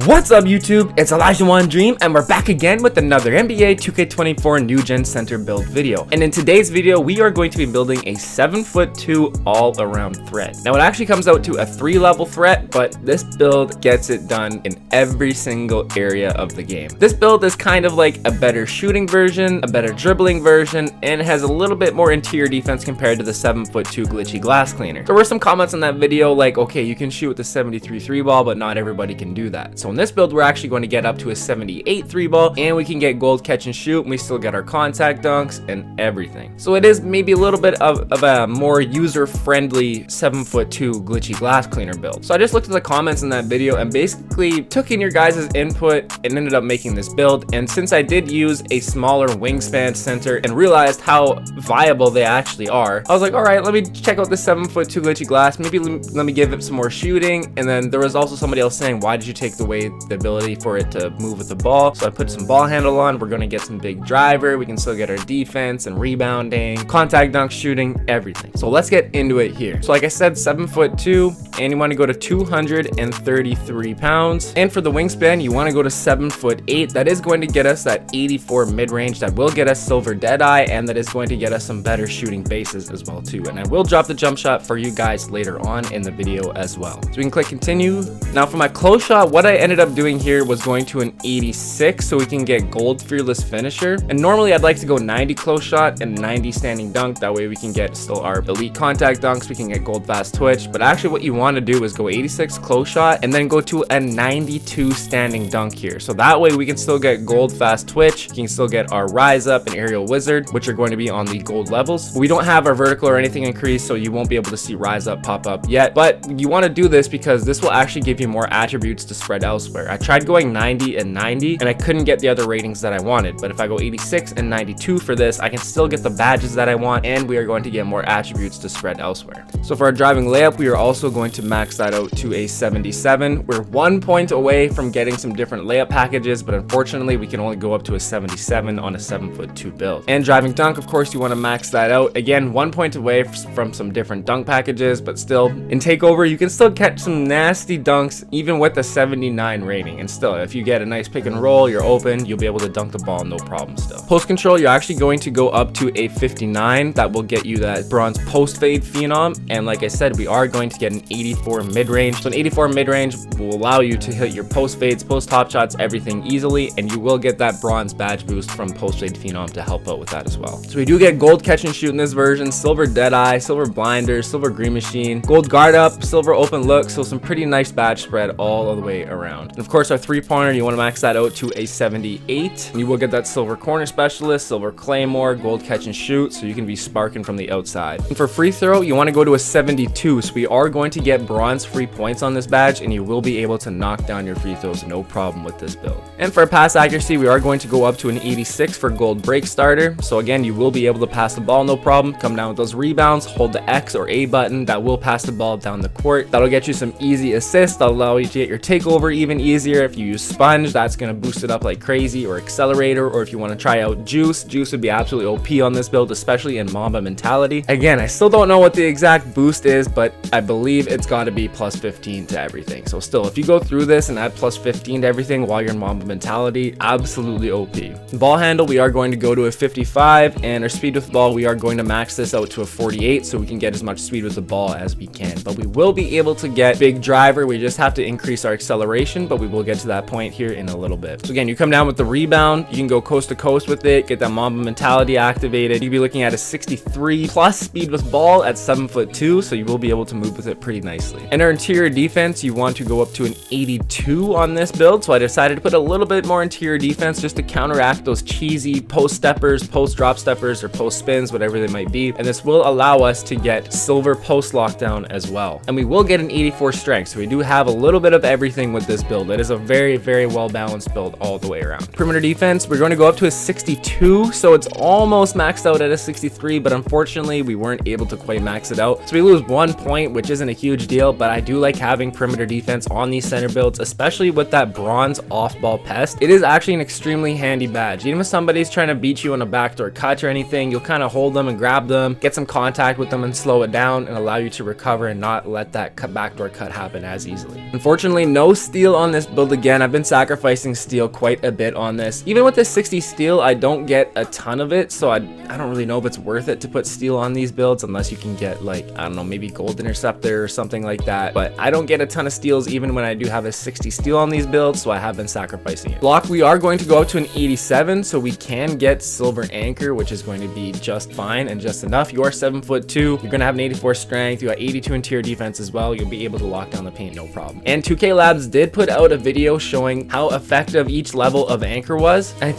What's up YouTube? It's Elijah Dream and we're back again with another NBA 2K24 New Gen Center build video. And in today's video, we are going to be building a 7'2" all-around threat. Now it actually comes out to a 3-level threat, but this build gets it done in every single area of the game. This build is kind of like a better shooting version, a better dribbling version, and it has a little bit more interior defense compared to the 7'2" Glitchy Glass Cleaner. There were some comments on that video like, okay, you can shoot with the 73 3 ball, but not everybody can do that. So in this build, we're actually going to get up to a 78 3 ball, and we can get gold catch and shoot, and we still get our contact dunks and everything. So it is maybe a little bit of a more user-friendly 7'2" Glitchy Glass Cleaner build. So I just looked at the comments in that video and basically took in your guys' input and ended up making this build. And since I did use a smaller wingspan center and realized how viable they actually are, I was like, all right, let me check out the 7'2" Glitchy Glass. Maybe let me give it some more shooting. And then there was also somebody else saying, why did you take away the ability for it to move with the ball? So I put some ball handle on. We're going to get some big driver. We can still get our defense and rebounding, contact dunk shooting, everything. So let's get into it here. So like I said, 7'2", and you want to go to 233 pounds. And for the wingspan, you want to go to 7'8". That is going to get us that 84 mid-range. That will get us silver deadeye, and that is going to get us some better shooting bases as well too. And I will drop the jump shot for you guys later on in the video as well. So we can click continue. Now for my close shot, what I ended up doing here was going to an 86 so we can get gold fearless finisher. And normally I'd like to go 90 close shot and 90 standing dunk. That way we can get still our elite contact dunks. We can get gold fast twitch. But actually what you want to do is go 86 close shot and then go to a 92 standing dunk here. So that way we can still get gold fast twitch. You can still get our rise up and aerial wizard, which are going to be on the gold levels. We don't have our vertical or anything increased, so you won't be able to see rise up pop up yet. But you want to do this because this will actually give you more attributes to spread elsewhere. I tried going 90 and 90 and I couldn't get the other ratings that I wanted, but if I go 86 and 92 for this, I can still get the badges that I want, and we are going to get more attributes to spread elsewhere. So for our driving layup, we are also going to max that out to a 77. We're 1 point away from getting some different layup packages, but unfortunately we can only go up to a 77 on a 7'2" build. And driving dunk, of course, you want to max that out. Again, 1 point away from some different dunk packages, but still in takeover you can still catch some nasty dunks even with a 79 rating. And still, if you get a nice pick and roll, you're open, you'll be able to dunk the ball no problem still. Post control, you're actually going to go up to a 59. That will get you that bronze post fade phenom. And like I said, we are going to get an 84 mid-range. So an 84 mid-range will allow you to hit your post fades, post top shots, everything easily, and you will get that bronze badge boost from post fade phenom to help out with that as well. So we do get gold catch and shoot in this version, silver deadeye, silver blinder, silver green machine, gold guard up, silver open look. So some pretty nice badge spread all the way around. And of course our 3-pointer, you want to max that out to a 78. And you will get that silver corner specialist, silver claymore, gold catch and shoot, so you can be sparking from the outside. And for free throw, you want to go to a 72. So we are going to get bronze free points on this badge, and you will be able to knock down your free throws no problem with this build. And for pass accuracy, we are going to go up to an 86 for gold break starter. So again, you will be able to pass the ball no problem. Come down with those rebounds, hold the X or A button. That will pass the ball down the court. That'll get you some easy assists. That'll allow you to get your takeover even easier. If you use sponge, that's going to boost it up like crazy, or accelerator, or if you want to try out juice would be absolutely OP on this build, especially in Mamba mentality. Again, I still don't know what the exact boost is, but I believe it's got to be plus 15 to everything. So still, if you go through this and add plus 15 to everything while you're in Mamba mentality, absolutely OP. Ball handle, we are going to go to a 55, and our speed with the ball, we are going to max this out to a 48 so we can get as much speed with the ball as we can. But we will be able to get big driver. We just have to increase our acceleration, but we will get to that point here in a little bit. So again, you come down with the rebound, you can go coast to coast with it, get that Mamba mentality activated. You'll be looking at a 63 plus speed with ball at 7'2", so you will be able to move with it pretty nicely. And our interior defense, you want to go up to an 82 on this build, so I decided to put a little bit more interior defense just to counteract those cheesy post steppers, post drop steppers, or post spins, whatever they might be. And this will allow us to get silver post lockdown as well. And we will get an 84 strength, so we do have a little bit of everything with this build. It is a very, very well balanced build all the way around. Perimeter defense, we're going to go up to a 62, so it's almost maxed out at a 63, but unfortunately we weren't able to quite max it out. So we lose 1 point, which isn't a huge deal, but I do like having perimeter defense on these center builds, especially with that bronze off-ball pest. It is actually an extremely handy badge. Even if somebody's trying to beat you on a backdoor cut or anything, you'll kind of hold them and grab them, get some contact with them and slow it down and allow you to recover and not let that backdoor cut happen as easily. Unfortunately, no steal on this build again, I've been sacrificing steel quite a bit on this. Even with this 60 steel, I don't get a ton of it, so I don't really know if it's worth it to put steel on these builds unless you can get like, I don't know, maybe gold interceptor or something like that. But I don't get a ton of steals even when I do have a 60 steel on these builds, so I have been sacrificing it. Block, we are going to go up to an 87, so we can get silver anchor, which is going to be just fine and just enough. You are 7'2", you're gonna have an 84 strength, you got 82 interior defense as well. You'll be able to lock down the paint, no problem. And 2K Labs did put out a video showing how effective each level of anchor was. And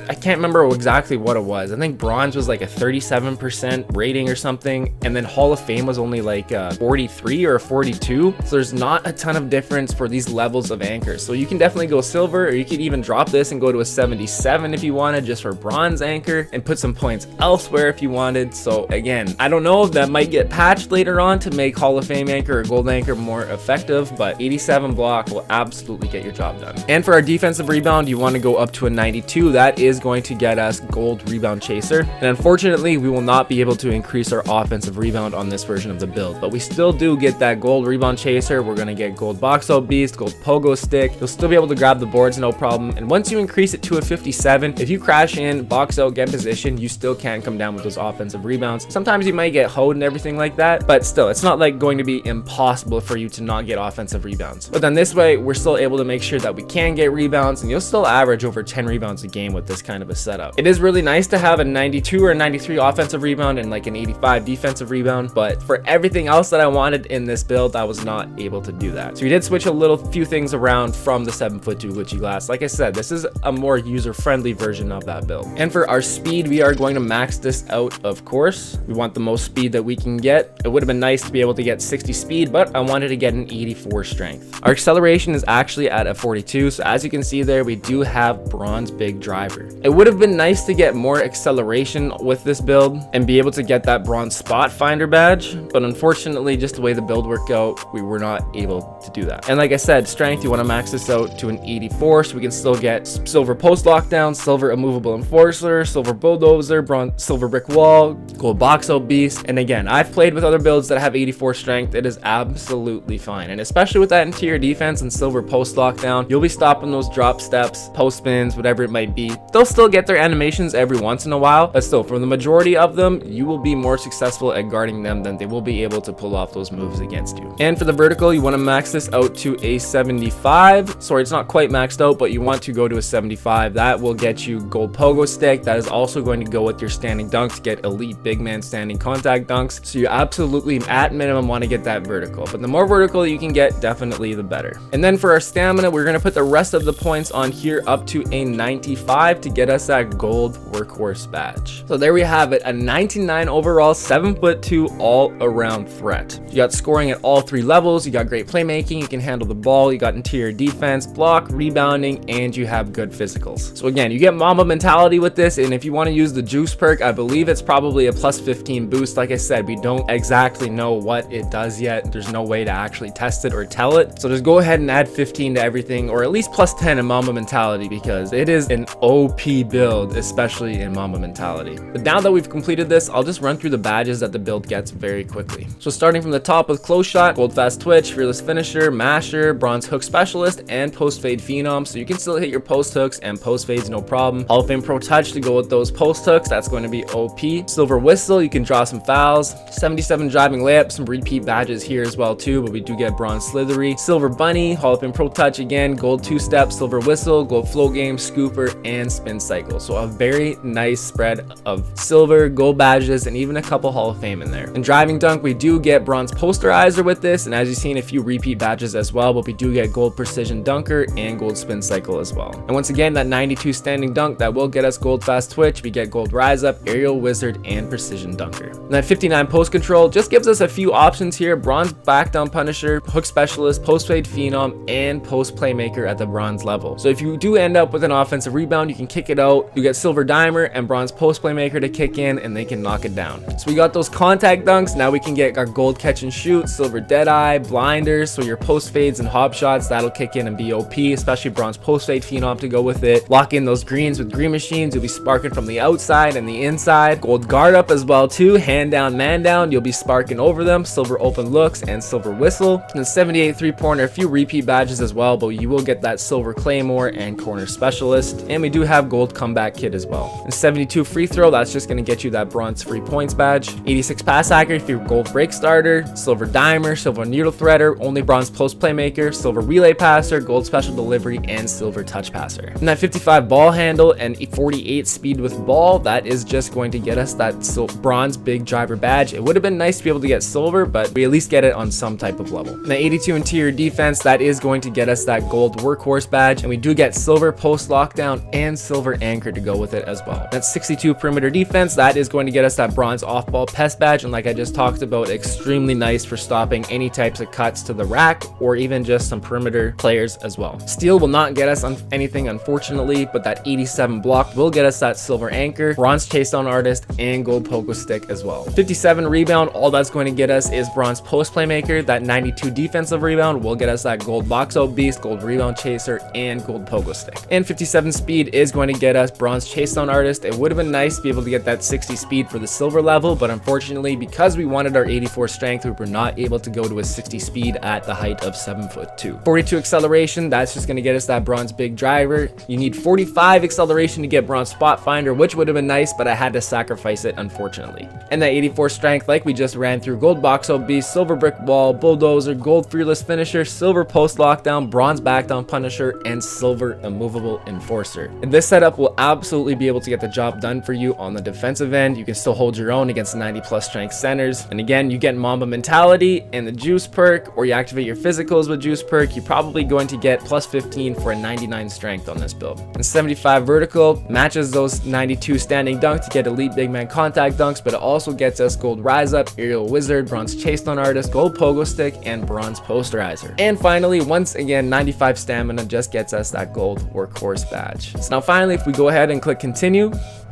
I can't remember exactly what it was. I think bronze was like a 37% rating or something, and then Hall of Fame was only like 43 or 42. So there's not a ton of difference for these levels of anchors. So you can definitely go silver, or you could even drop this and go to a 77 if you wanted, just for bronze anchor, and put some points elsewhere if you wanted. So again, I don't know if that might get patched later on to make Hall of Fame anchor or gold anchor more effective, but 87 block will absolutely get your job done. And for our defensive rebound, you want to go up to a 92. That is going to get us gold rebound chaser. And unfortunately, we will not be able to increase our offensive rebound on this version of the build, but we still do get that gold rebound chaser. We're going to get gold box out beast, gold pogo stick. You'll still be able to grab the boards, no problem. And once you increase it to a 57, if you crash in, box out, get position, you still can come down with those offensive rebounds. Sometimes you might get hoed and everything like that, but still, it's not like going to be impossible for you to not get offensive rebounds. But then this way, we're still able to make sure that we can get rebounds, and you'll still average over 10 rebounds a game with this kind of a setup. It is really nice to have a 92 or a 93 offensive rebound and like an 85 defensive rebound, but for everything else that I wanted in this build, I was not able to do that. So we did switch a few things around from the 7'2" Glitchy Glass. Like I said, this is a more user-friendly version of that build. And for our speed, we are going to max this out, of course. We want the most speed that we can get. It would have been nice to be able to get 60 speed, but I wanted to get an 84 strength. Our acceleration is actually at a 42, so as you can see there, we do have bronze big driver. It would have been nice to get more acceleration with this build and be able to get that bronze spot finder badge, but unfortunately, just the way the build worked out, we were not able to do that. And like I said, strength, you want to max this out to an 84, so we can still get silver post lockdown, silver immovable enforcer, silver bulldozer, bronze silver brick wall, gold box out beast. And again, I've played with other builds that have 84 strength. It is absolutely fine, and especially with that interior defense and silver post lockdown, you'll be stopping those drop steps, post spins, whatever it might be. They'll still get their animations every once in a while, but still, for the majority of them, you will be more successful at guarding them than they will be able to pull off those moves against you. And for the vertical, you want to max this out to a 75. Sorry, it's not quite maxed out, but you want to go to a 75. That will get you gold pogo stick. That is also going to go with your standing dunk to get elite big man standing contact dunks. So you absolutely, at minimum, want to get that vertical, but the more vertical you can get, definitely the better. And then for our stamina, we're going to put the rest of the points on here up to a 95 to get us that gold workhorse badge. So there we have it, a 99 overall, 7'2" all-around threat. You got scoring at all three levels, you got great playmaking, you can handle the ball, you got interior defense, block, rebounding, and you have good physicals. So again, you get Mamba mentality with this, and if you want to use the juice perk, I believe it's probably a plus 15 boost. Like I said, we don't exactly know what it does yet. There's no way to actually test it or tell it. So just go ahead and add 15 to everything, or at least plus 10 in Mamba mentality, because it is an OP build, especially in Mamba mentality. But now that we've completed this, I'll just run through the badges that the build gets very quickly. So starting from the top with close shot, gold fast twitch, fearless finisher, masher, bronze hook specialist, and post fade phenom. So you can still hit your post hooks and post fades, no problem. Hall of Fame pro touch to go with those post hooks. That's going to be OP. Silver whistle, you can draw some fouls. 77 driving layup, some repeat badges here as well too, but we do get bronze slithery. Silver bunny, Hall of Fame pro touch again, gold two step, silver whistle, gold flow game, scooper, and spin cycle. So a very nice spread of silver, gold badges, and even a couple Hall of Fame in there. In driving dunk, we do get bronze posterizer with this, and as you've seen, a few repeat badges as well, but we do get gold precision dunker and gold spin cycle as well. And once again, that 92 standing dunk, that will get us gold fast twitch. We get gold rise up, aerial wizard, and precision dunker. And that 59 post control just gives us a few options here: bronze back down punisher, hook specialist, post fade phenom, and post playmaker at the bronze level. So if you do end up with an offensive rebound, you can kick kick it out, you get silver dimer and bronze post playmaker to kick in, and they can knock it down. So we got those contact dunks. Now we can get our gold catch and shoot, silver deadeye, blinders, so your post fades and hop shots, that'll kick in and be OP, especially bronze post fade phenom to go with it. Lock in those greens with green machines, you'll be sparking from the outside and the inside. Gold guard up as well too, hand down, man down, you'll be sparking over them, silver open looks and silver whistle. And 78 3-pointer, a few repeat badges as well, but you will get that silver claymore and corner specialist. And we do have gold comeback kit as well. And 72 free throw, that's just going to get you that bronze free points badge. 86 pass accuracy for your gold break starter, silver dimer, silver needle threader, only bronze post playmaker, silver relay passer, gold special delivery, and silver touch passer. And that 55 ball handle and 48 speed with ball, that is just going to get us that bronze big driver badge. It would have been nice to be able to get silver, but we at least get it on some type of level. And the 82 interior defense, that is going to get us that gold workhorse badge, and we do get silver post lockdown and silver anchor to go with it as well. That's 62 perimeter defense, that is going to get us that bronze off ball pest badge, and like I just talked about, extremely nice for stopping any types of cuts to the rack or even just some perimeter players as well. Steel will not get us on anything unfortunately, but that 87 block will get us that silver anchor, bronze chase down artist, and gold pogo stick as well. 57 rebound, all that's going to get us is bronze post playmaker. That 92 defensive rebound will get us that gold box out beast, gold rebound chaser, and gold pogo stick. And 57 speed is going to get us bronze chase down artist. It would have been nice to be able to get that 60 speed for the silver level, but unfortunately because we wanted our 84 strength, we were not able to go to a 60 speed at the height of 7'2". 42 acceleration, that's just going to get us that bronze big driver. You need 45 acceleration to get bronze spot finder, which would have been nice, but I had to sacrifice it unfortunately. And that 84 strength, like we just ran through, gold box out beast, silver brick wall, bulldozer, gold fearless finisher, silver post lockdown, bronze back down punisher, and silver immovable enforcer. And this setup will absolutely be able to get the job done for you on the defensive end. You can still hold your own against 90 plus strength centers. And again, you get Mamba mentality and the juice perk, or you activate your physicals with juice perk, you're probably going to get plus 15 for a 99 strength on this build. And 75 vertical matches those 92 standing dunk to get elite big man contact dunks, but it also gets us gold rise up, aerial wizard, bronze chase down artist, gold pogo stick, and bronze posterizer. And finally, once again, 95 stamina just gets us that gold workhorse badge. So now finally, if we go ahead and click continue,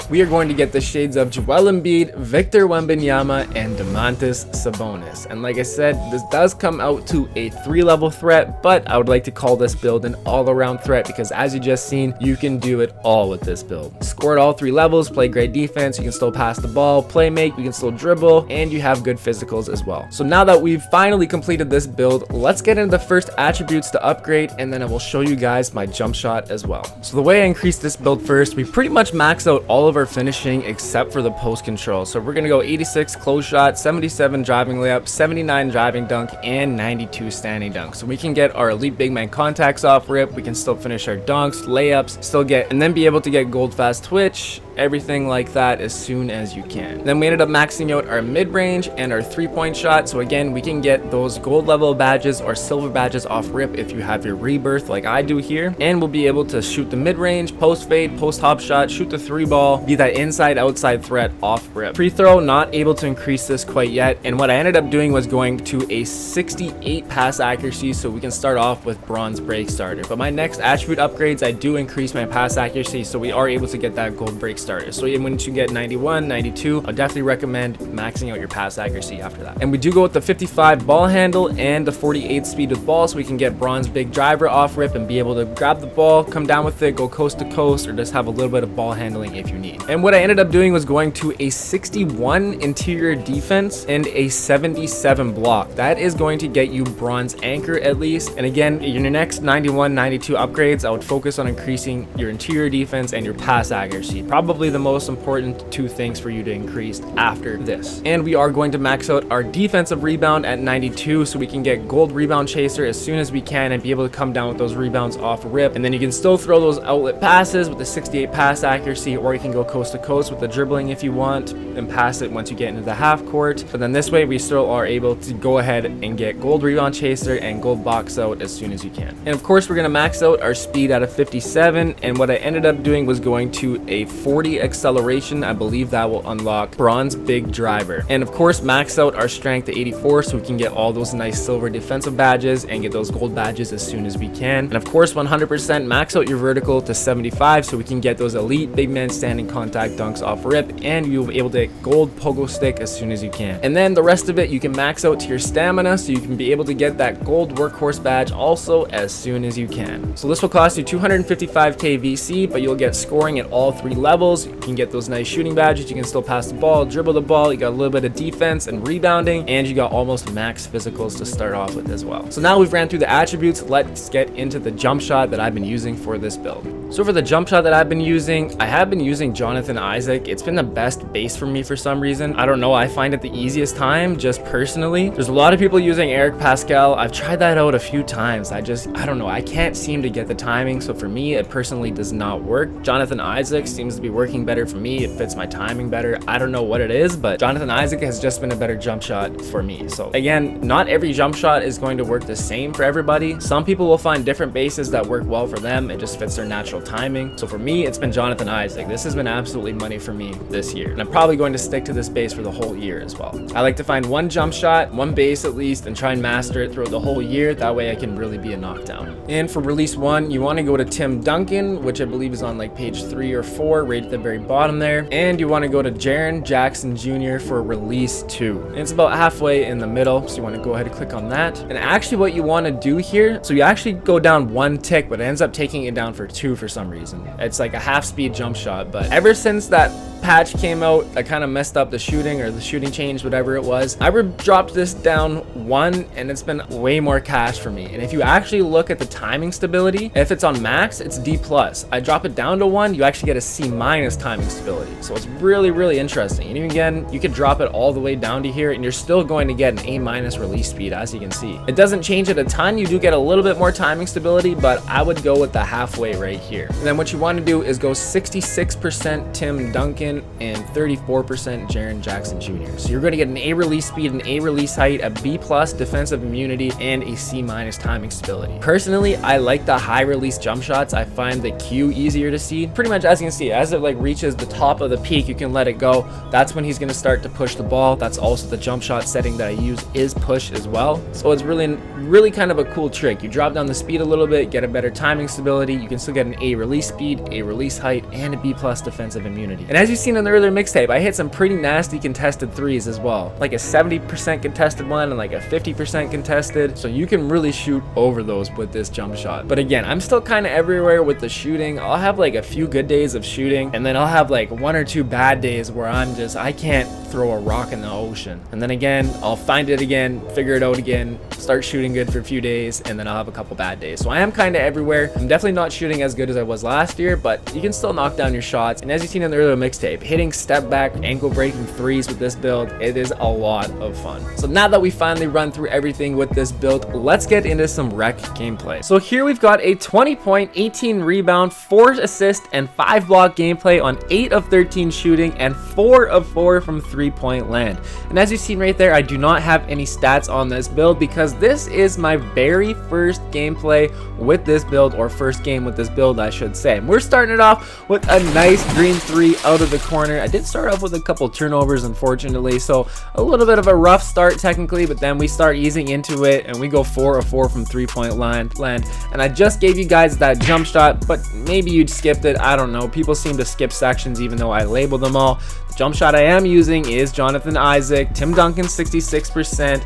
we are going to get the shades of Joel Embiid, Victor Wembanyama, and Domantas Sabonis. And like I said, this does come out to a 3-level threat, but I would like to call this build an all-around threat because as you just seen, you can do it all with this build. Score at all 3 levels, play great defense, you can still pass the ball, play make, you can still dribble, and you have good physicals as well. So now that we've finally completed this build, let's get into the first attributes to upgrade, and then I will show you guys my jump shot as well. So the way I increased this build first, we pretty much max out all of our finishing except for the post control. So we're gonna go 86 close shot, 77 driving layup, 79 driving dunk, and 92 standing dunk. So we can get our elite big man contacts off rip, we can still finish our dunks, layups, still get, and then be able to get gold fast twitch, everything like that as soon as you can. Then we ended up maxing out our mid-range and our 3-point shot. So again, we can get those gold level badges or silver badges off rip if you have your rebirth like I do here, and we'll be able to shoot the mid-range, post fade, post hop shot, shoot the 3-ball, be that inside outside threat off rip. Free throw, not able to increase this quite yet, and what I ended up doing was going to a 68 pass accuracy so we can start off with bronze break starter. But my next attribute upgrades, I do increase my pass accuracy so we are able to get that gold break starter. So even when you get 91, 92, I'll definitely recommend maxing out your pass accuracy after that. And we do go with the 55 ball handle and the 48 speed with ball so we can get bronze big driver off rip and be able to grab the ball, come down with it, go coast to coast, or just have a little bit of ball handling if you need. And what I ended up doing was going to a 61 interior defense and a 77 block. That is going to get you bronze anchor at least. And again, in your next 91, 92 upgrades, I would focus on increasing your interior defense and your pass accuracy. Probably the most important 2 things for you to increase after this. And we are going to max out our defensive rebound at 92 so we can get gold rebound chaser as soon as we can and be able to come down with those rebounds off rip. And then you can still throw those outlet passes with the 68 pass accuracy, or you can go coast to coast with the dribbling if you want and pass it once you get into the half court. But then this way we still are able to go ahead and get gold rebound chaser and gold box out as soon as you can. And of course we're going to max out our speed out of 57, and what I ended up doing was going to a 40 40 acceleration. I believe that will unlock bronze big driver. And of course, max out our strength to 84 so we can get all those nice silver defensive badges and get those gold badges as soon as we can. And of course, 100% max out your vertical to 75 so we can get those elite big man standing contact dunks off rip, and you'll be able to get gold pogo stick as soon as you can. And then the rest of it you can max out to your stamina so you can be able to get that gold workhorse badge also as soon as you can. So this will cost you 255k VC, but you'll get scoring at all 3 levels. You can get those nice shooting badges, you can still pass the ball, dribble the ball, you got a little bit of defense and rebounding, and you got almost max physicals to start off with as well. So now we've ran through the attributes, let's get into the jump shot that I've been using for this build. So for the jump shot that I've been using, I have been using Jonathan Isaac. It's been the best base for me for some reason. I don't know, I find it the easiest time just personally. There's a lot of people using Eric Pascal. I've tried that out a few times. I don't know, I can't seem to get the timing. So for me, it personally does not work. Jonathan Isaac seems to be working better for me. It fits my timing better. I don't know what it is, but Jonathan Isaac has just been a better jump shot for me. So again, not every jump shot is going to work the same for everybody. Some people will find different bases that work well for them. It just fits their natural timing. So for me, it's been Jonathan Isaac. This has been absolutely money for me this year, and I'm probably going to stick to this base for the whole year as well. I like to find one jump shot, one base at least, and try and master it throughout the whole year. That way I can really be a knockdown. And for release 1, you want to go to Tim Duncan, which I believe is on like page 3 or 4, right at the very bottom there. And you want to go to Jaren Jackson Jr. for release 2. And it's about halfway in the middle, so you want to go ahead and click on that. And actually what you want to do here, so you actually go down 1 tick, but it ends up taking it down for 2 for some reason. It's like a half speed jump shot, but ever since that patch came out, I kind of messed up the shooting, or the shooting changed, whatever it was. I dropped this down 1, and it's been way more cash for me. And if you actually look at the timing stability, if it's on max, it's D+. I drop it down to 1, you actually get a C- timing stability. So it's really, really interesting. And even again, you could drop it all the way down to here, and you're still going to get an A- release speed, as you can see. It doesn't change it a ton. You do get a little bit more timing stability, but I would go with the halfway right here. And then what you want to do is go 66% Tim Duncan and 34% Jaren Jackson Jr. So you're going to get an A release speed, an A release height, a B+ defensive immunity, and a C- timing stability. Personally, I like the high release jump shots. I find the Q easier to see. Pretty much as you can see, as it like reaches the top of the peak, you can let it go. That's when he's going to start to push the ball. That's also the jump shot setting that I use is push as well. So it's really kind of a cool trick. You drop down the speed a little bit, get a better timing stability. You can still get an A release speed, a release height, and a B+ defensive immunity. And as you've seen in the earlier mixtape, I hit some pretty nasty contested threes as well, like a 70% contested one and like a 50% contested. So you can really shoot over those with this jump shot. But again, I'm still kind of everywhere with the shooting. I'll have like a few good days of shooting, and then I'll have like 1 or 2 bad days where I can't throw a rock in the ocean. And then again, I'll find it again, figure it out again, start shooting good for a few days, and then I'll have a couple bad days. So I am kind of everywhere. I'm definitely not shooting as good as I was last year, but you can still knock down your shots. And as you've seen in the earlier mixtape, hitting step back, ankle breaking threes with this build, it is a lot of fun. So now that we finally run through everything with this build, let's get into some rec gameplay. So here we've got a 20 point, 18 rebound, 4 assist, and 5 block gameplay on 8 of 13 shooting and 4 of 4 from 3-point land. And as you've seen right there, I do not have any stats on this build because this is my very first gameplay with this build, or first game with this build, I should say. And we're starting it off with a nice green 3 out of the corner. I did start off with a couple turnovers, unfortunately, so a little bit of a rough start technically, but then we start easing into it and we go 4 of 4 from 3-point land. And I just gave you guys that jump shot, but maybe you skipped it. I don't know. People seem to skip sections even though I labeled them all. The jump shot I am using is Jonathan Isaac, Tim Duncan 66%,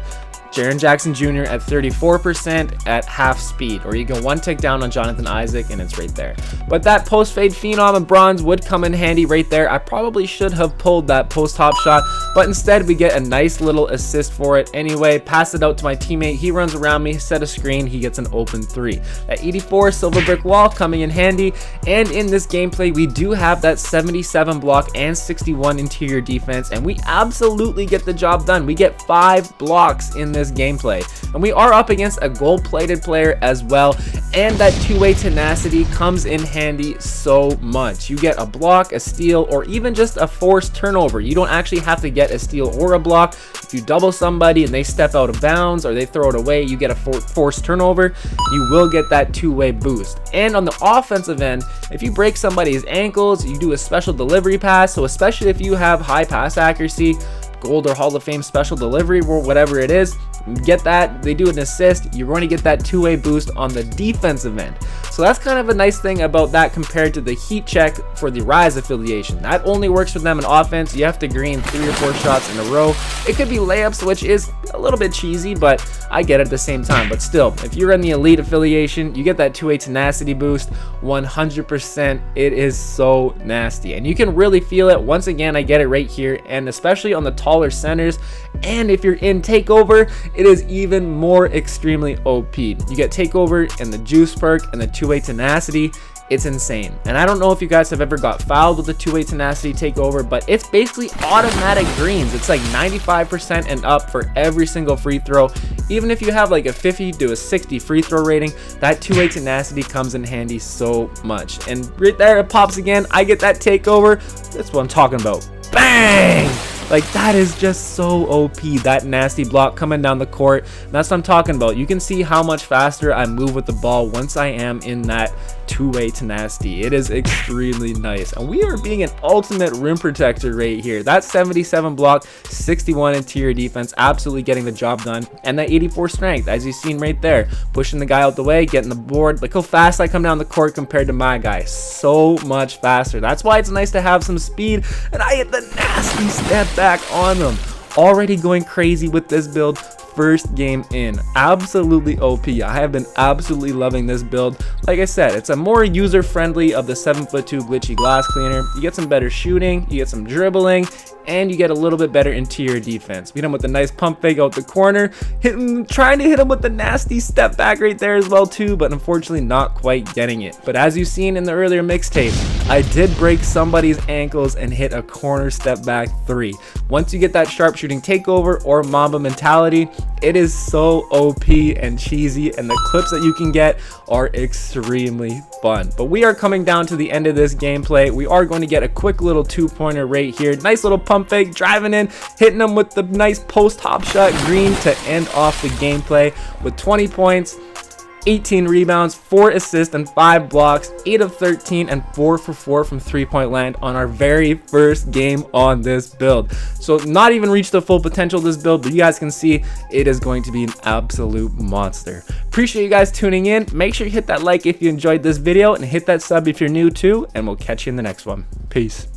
Jaren Jackson Jr. at 34% at half speed, or you go 1 tick down on Jonathan Isaac and it's right there. But that post fade phenom and bronze would come in handy right there. I probably should have pulled that post hop shot, but instead we get a nice little assist for it anyway. Pass it out to my teammate, he runs around me, set a screen, he gets an open 3. At 84 silver brick wall coming in handy. And in this gameplay we do have that 77 block and 61 interior defense, and we absolutely get the job done. We get 5 blocks in this this gameplay. And we are up against a gold-plated player as well, and that two-way tenacity comes in handy so much. You get a block, a steal, or even just a forced turnover. You don't actually have to get a steal or a block. If you double somebody and they step out of bounds or they throw it away, you get a forced turnover. You will get that two-way boost. And on the offensive end, if you break somebody's ankles, you do a special delivery pass. So especially if you have high pass accuracy, gold or Hall of Fame special delivery, or whatever it is, get that, they do an assist, you're going to get that two-way boost on the defensive end. So that's kind of a nice thing about that compared to the heat check for the Rise affiliation. That only works for them in offense. You have to green 3 or 4 shots in a row. It could be layups, which is a little bit cheesy, but I get it at the same time. But still, if you're in the elite affiliation, you get that two-way tenacity boost 100%. It is so nasty, and you can really feel it. Once again, I get it right here, and especially on the taller centers. And if you're in takeover, it is even more extremely OP. You get takeover and the juice perk and the two-way tenacity. It's insane. And I don't know if you guys have ever got fouled with the two-way tenacity takeover, but it's basically automatic greens. It's like 95% and up for every single free throw. Even if you have like a 50 to a 60 free throw rating, that two-way tenacity comes in handy so much. And right there, it pops again. I get that takeover. That's what I'm talking about. Bang! Like, that is just so OP, that nasty block coming down the court. And that's what I'm talking about. You can see how much faster I move with the ball once I am in that two-way tenacity. It is extremely nice. And we are being an ultimate rim protector right here. That 77 block, 61 interior defense, absolutely getting the job done. And that 84 strength, as you've seen right there, pushing the guy out the way, getting the board. Look how fast I come down the court compared to my guy. So much faster. That's why it's nice to have some speed. And I hit the nasty step back on them. Already going crazy with this build. First game in, absolutely OP. I have been absolutely loving this build. Like I said, it's a more user friendly of the 7'2" Glitchy Glass Cleaner. You get some better shooting, you get some dribbling, and you get a little bit better interior defense. Beat him with a nice pump fake out the corner, trying to hit him with the nasty step back right there as well too, but unfortunately not quite getting it. But as you've seen in the earlier mixtape, I did break somebody's ankles and hit a corner step back 3. Once you get that sharpshooting takeover or Mamba mentality, it is so OP and cheesy, and the clips that you can get are extremely fun. But we are coming down to the end of this gameplay. We are going to get a quick little 2-pointer right here. Nice little pump fake, driving in, hitting them with the nice post hop shot green to end off the gameplay with 20 points. 18 rebounds, 4 assists, and 5 blocks, 8 of 13, and 4 for 4 from three-point land on our very first game on this build. So not even reached the full potential of this build, but you guys can see it is going to be an absolute monster. Appreciate you guys tuning in. Make sure you hit that like if you enjoyed this video, and hit that sub if you're new too, and we'll catch you in the next one. Peace.